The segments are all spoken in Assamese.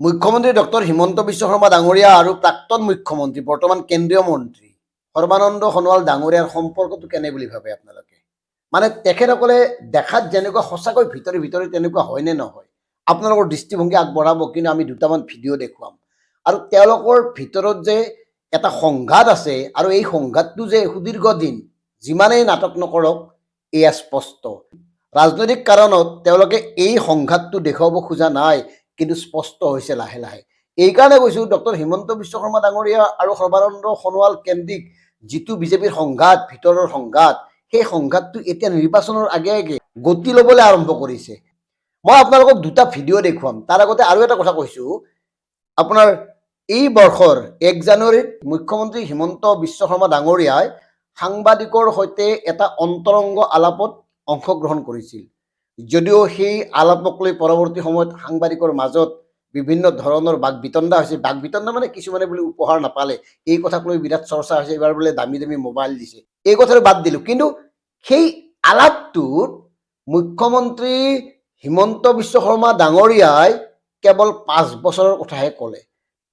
মুখ্যমন্ত্ৰী ডক্টৰ হিমন্ত বিশ্ব শৰ্মা ডাঙৰীয়া আৰু প্ৰাক্তন মুখ্যমন্ত্ৰী বৰ্তমান কেন্দ্ৰীয় মন্ত্ৰী সৰ্বানন্দ সোণোৱাল ডাঙৰীয়াৰ সম্পৰ্কটো কেনে বুলি ভাবে আপোনালোকে? মানে তেখেতসকলে দেখাত যেনেকুৱা সঁচাকৈ ভিতৰি ভিতৰি তেনেকুৱা হয়নে নহয় আপোনালোকৰ দৃষ্টিভংগী আগবঢ়াব, কিন্তু আমি দুটামান ভিডিঅ' দেখুৱাম। আৰু তেওঁলোকৰ ভিতৰত যে এটা সংঘাত আছে আৰু এই সংঘাতটো যে সুদীৰ্ঘ দিন যিমানেই নাটক নকৰক এয়া স্পষ্ট। ৰাজনৈতিক কাৰণত তেওঁলোকে এই সংঘাতটো দেখুৱাব খোজা নাই, কিন্তু স্পষ্ট হৈছে লাহে লাহে। এইকাৰণে কৈছোঁ ডক্টৰ হিমন্ত বিশ্ব শৰ্মা ডাঙৰীয়া আৰু সৰ্বানন্দ সোণোৱাল কেন্দ্ৰিক যিটো বিজেপিৰ সংঘাত, ভিতৰৰ সংঘাত, সেই সংঘাতটো এতিয়া নিৰ্বাচনৰ আগে আগে গতি ল'বলৈ আৰম্ভ কৰিছে। মই আপোনালোকক দুটা ভিডিঅ' দেখুৱাম। তাৰ আগতে আৰু এটা কথা কৈছোঁ, আপোনাৰ এই বৰ্ষৰ 1 জানুৱাৰীত মুখ্যমন্ত্ৰী হিমন্ত বিশ্ব শৰ্মা ডাঙৰীয়াই সাংবাদিকৰ সৈতে এটা অন্তৰংগ আলাপত অংশগ্ৰহণ কৰিছিল। যদিও সেই আলাপক লৈ পৰৱৰ্তী সময়ত সাংবাদিকৰ মাজত বিভিন্ন ধৰণৰ বাক বিতণ্ডা হৈছে। বাক বিতণ্ডা মানে কিছুমানে বোলে উপহাৰ নাপালে, এই কথাক লৈ বিৰাট চৰ্চা হৈছে, এইবাৰ বোলে দামী দামী মোবাইল দিছে, এই কথাটো বাদ দিলোঁ। কিন্তু সেই আলাপটোত মুখ্যমন্ত্ৰী হিমন্ত বিশ্ব শৰ্মা ডাঙৰীয়াই কেৱল 5 বছৰৰ কথাহে ক'লে।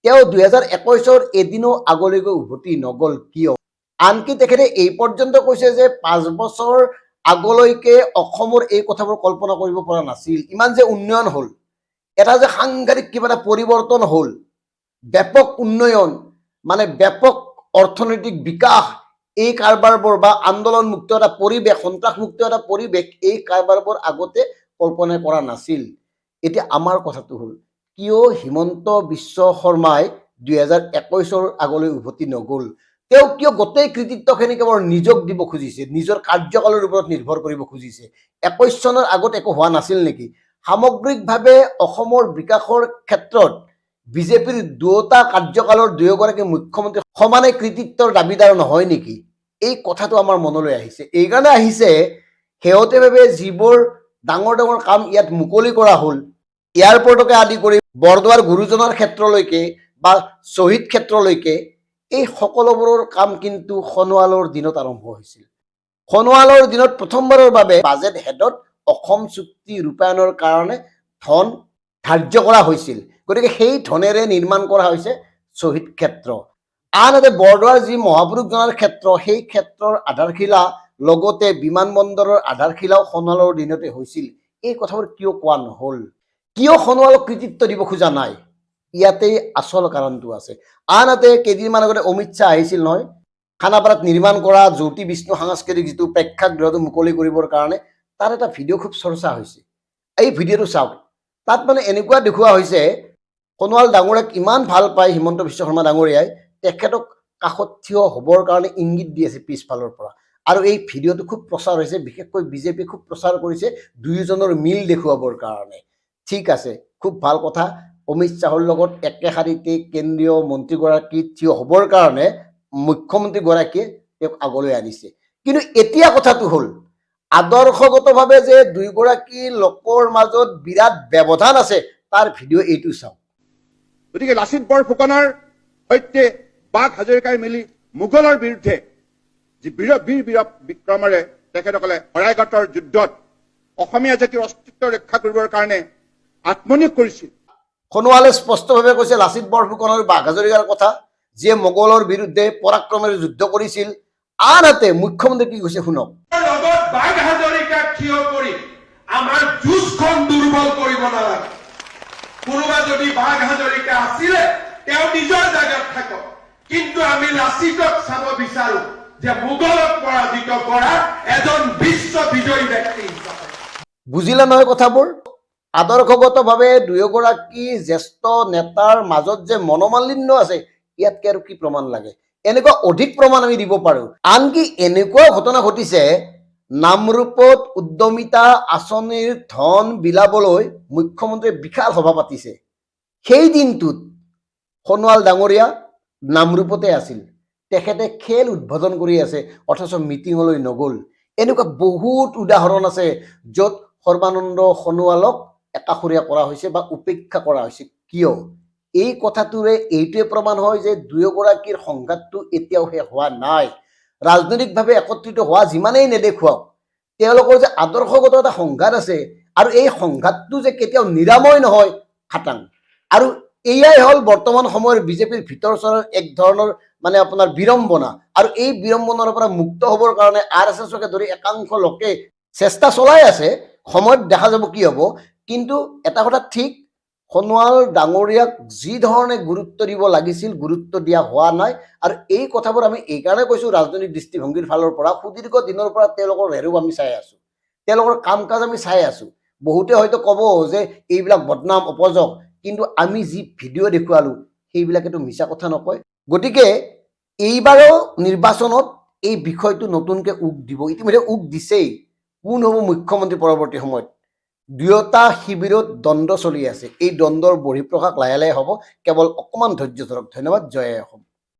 তেওঁ 2021 এদিনো আগলৈকে উভতি নগ'ল। কিয়? আনকি তেখেতে এই পৰ্যন্ত কৈছে যে 5 বছৰ আগলৈকে অসমৰ এই কথাবোৰ কল্পনা কৰিব পৰা নাছিল। ইমান যে উন্নয়ন হ'ল, এটা যে সাংঘাতিক কিবা এটা পৰিৱৰ্তন হ'ল, ব্যাপক উন্নয়ন, মানে ব্যাপক অৰ্থনৈতিক বিকাশ, এই কাৰবাৰবোৰ বা আন্দোলনমুক্ত এটা পৰিৱেশ, সন্ত্ৰাসমুক্ত এটা পৰিৱেশ, এই কাৰবাৰবোৰ আগতে কল্পনা কৰা নাছিল। এতিয়া আমাৰ কথাটো হ'ল, কিয় হিমন্ত বিশ্ব শৰ্মাই 2021 আগলৈ উভতি নগ'ল? তেওঁ কিয় গোটেই কৃতিত্বখিনি কেৱল নিজক দিব খুজিছে, নিজৰ কাৰ্যকালৰ ওপৰত নিৰ্ভৰ কৰিব খুজিছে? 21 চনৰ আগত একো হোৱা নাছিল নেকি? সামগ্ৰিকভাৱে অসমৰ বিকাশৰ ক্ষেত্ৰত বিজেপিৰ দুয়োটা কাৰ্যকালৰ দুয়োগৰাকী মুখ্যমন্ত্ৰী সমানে কৃতিত্বৰ দাবীদাৰ নহয় নেকি? এই কথাটো আমাৰ মনলৈ আহিছে। এইকাৰণে আহিছে, শেহতীয়াভাৱে যিবোৰ ডাঙৰ ডাঙৰ কাম ইয়াত মুকলি কৰা হ'ল, এয়াৰপৰ্টকে আদি কৰি বৰদোৱাৰ গুৰুজনাৰ ক্ষেত্ৰলৈকে বা শ্বহীদ ক্ষেত্ৰলৈকে, এই সকলোবোৰৰ কাম কিন্তু সোণোৱালৰ দিনত আৰম্ভ হৈছিল। সোণোৱালৰ দিনত প্ৰথমবাৰৰ বাবে বাজেট হেডত অসম চুক্তি ৰূপায়ণৰ কাৰণে ধন ধাৰ্য কৰা হৈছিল। গতিকে সেই ধনেৰে নিৰ্মাণ কৰা হৈছে শ্বহীদ ক্ষেত্ৰ। আনহাতে বৰদোৱাৰ যি মহাপুৰুষজনাৰ ক্ষেত্ৰ, সেই ক্ষেত্ৰৰ আধাৰশিলা, লগতে বিমানবন্দৰৰ আধাৰশিলাও সোণোৱালৰ দিনতে হৈছিল। এই কথাবোৰ কিয় কোৱা নহ'ল? কিয় সোণোৱালক কৃতিত্ব দিব খোজা নাই? ইয়াতেই আচল কাৰণটো আছে। আনহাতে কেইদিনমান আগতে অমিত শ্বাহ আহিছিল নহয়, খানাপাৰাত নিৰ্মাণ কৰা জ্যোতি বিষ্ণু সাংস্কৃতিক যিটো প্ৰেক্ষাগৃহটো মুকলি কৰিবৰ কাৰণে, তাৰ এটা ভিডিঅ' খুব চৰ্চা হৈছে। এই ভিডিঅ'টো চাওক। তাত মানে এনেকুৱা দেখুওৱা হৈছে, সোণোৱাল ডাঙৰীয়াক ইমান ভাল পায় হিমন্ত বিশ্ব শৰ্মা ডাঙৰীয়াই, তেখেতক কাষত থিয় হ'বৰ কাৰণে ইংগিত দি আছে পিছফালৰ পৰা। আৰু এই ভিডিঅ'টো খুব প্ৰচাৰ হৈছে, বিশেষকৈ বিজেপি খুব প্ৰচাৰ কৰিছে দুয়োজনৰ মিল দেখুৱাবৰ কাৰণে। ঠিক আছে, খুব ভাল কথা। অমিত শ্বাহৰ লগত একে শাৰীতে কেন্দ্ৰীয় মন্ত্ৰীগৰাকী থিয় হ'বৰ কাৰণে মুখ্যমন্ত্ৰীগৰাকীয়ে তেওঁক আগলৈ আনিছে। কিন্তু এতিয়া কথাটো হ'ল, আদৰ্শগতভাৱে যে দুয়োগৰাকী লোকৰ মাজত বিৰাট ব্যৱধান আছে, তাৰ ভিডিঅ' এইটো চাওক। গতিকে লাচিত বৰফুকনৰ সৈতে বাঘ হাজৰিকাই মিলি মোগলৰ বিৰুদ্ধে যি বীৰ বিক্ৰমেৰে তেখেতসকলে শৰাইঘাটৰ যুদ্ধত অসমীয়া জাতিৰ অস্তিত্ব ৰক্ষা কৰিবৰ কাৰণে আত্মনিয়োগ কৰিছিল। সোণোৱালে স্পষ্টভাৱে কৈছে লাচিত বৰফুকন আৰু বাঘ হাজৰিকাৰ কথা, যিয়ে মোগলৰ বিৰুদ্ধে পৰাক্ৰমেৰে যুদ্ধ কৰিছিল। আনহাতে মুখ্যমন্ত্ৰী কি কৈছে শুনক। লগত বাঘ হাজৰিকাক থিয় কৰি আমাৰ যুঁজখন দুৰ্বল কৰিব নালাগে। কোনোবা যদি বাঘ হাজৰিকা আছিলে, তেওঁ নিজৰ জাগাত থাকক, কিন্তু আমি লাচিতক চাব বিচাৰো যে মোগলক পৰাজিত কৰা এজন বিশ্ব বিজয়ী ব্যক্তি হিচাপে। বুজিলে নহয় কথাবোৰ? আদৰ্শগতভাৱে দুয়োগৰাকী জ্যেষ্ঠ নেতাৰ মাজত যে মনোমালিন্য আছে, ইয়াতকে আৰু কি প্ৰমাণ লাগে? এনেকুৱা অধিক প্ৰমাণ আমি দিব পাৰোঁ। আনকি এনেকুৱা ঘটনা ঘটিছে, নামৰূপত উদ্যমিতা আঁচনিৰ ধন বিলাবলৈ মুখ্যমন্ত্ৰীয়ে বিশাল সভা পাতিছে। সেই দিনটোত সোণোৱাল ডাঙৰীয়া নামৰূপতে আছিল। তেখেতে খেল উদ্বোধন কৰি আছে, অথচ মিটিঙলৈ নগ'ল। এনেকুৱা বহুত উদাহৰণ আছে য'ত সৰ্বানন্দ সোণোৱালক একাষৰীয়া কৰা হৈছে বা উপেক্ষা কৰা হৈছে। কিয়? এই কথাটোৰে এইটোৱে প্ৰমাণ হয় যে দুয়োগৰাকীৰ সংঘাতটো এতিয়াও শেষ হোৱা নাই। ৰাজনৈতিকভাৱে একত্ৰিত হোৱা যিমানেই নেদেখুৱাওক, তেওঁলোকৰ যে আদৰ্শগত এটা সংঘাত আছে, আৰু এই সংঘাতটো যে কেতিয়াও নিৰাময় নহয় খাটাং। আৰু এয়াই হ'ল বৰ্তমান সময়ৰ বিজেপিৰ ভিতৰ চৰৰ এক ধৰণৰ মানে আপোনাৰ বিড়ম্বনা, আৰু এই বিড়ম্বনাৰ পৰা মুক্ত হ'বৰ কাৰণে RSSকে ধৰি একাংশ লোকে চেষ্টা চলাই আছে। সময়ত দেখা যাব কি হ'ব। কিন্তু এটা কথা ঠিক, সোণোৱাল ডাঙৰীয়াক যি ধৰণে গুৰুত্ব দিব লাগিছিল গুৰুত্ব দিয়া হোৱা নাই। আৰু এই কথাবোৰ আমি এইকাৰণে কৈছোঁ ৰাজনৈতিক দৃষ্টিভংগীৰ ফালৰ পৰা, সুদীৰ্ঘ দিনৰ পৰা তেওঁলোকৰ ৰেৰুপ আমি চাই আছোঁ, তেওঁলোকৰ কাম কাজ আমি চাই আছোঁ। বহুতে হয়তো ক'ব যে এইবিলাক বদনাম অপযোগ, কিন্তু আমি যি ভিডিঅ' দেখুৱালোঁ সেইবিলাকেতো মিছা কথা নকয়। গতিকে এইবাৰো নিৰ্বাচনত এই বিষয়টো নতুনকৈ উক দিব, ইতিমধ্যে উক দিছেই। কোন হ'ব মুখ্যমন্ত্ৰী পৰৱৰ্তী সময়ত, দুয়োটা শিবিৰত দ্বন্দ্ব চলি আছে। এই দ্বন্দ্বৰ বহিঃপ্ৰকাশ লাহে লাহে হ'ব। কেৱল অকণমান ধৈৰ্য ধৰক। ধন্যবাদ। জয় অসম।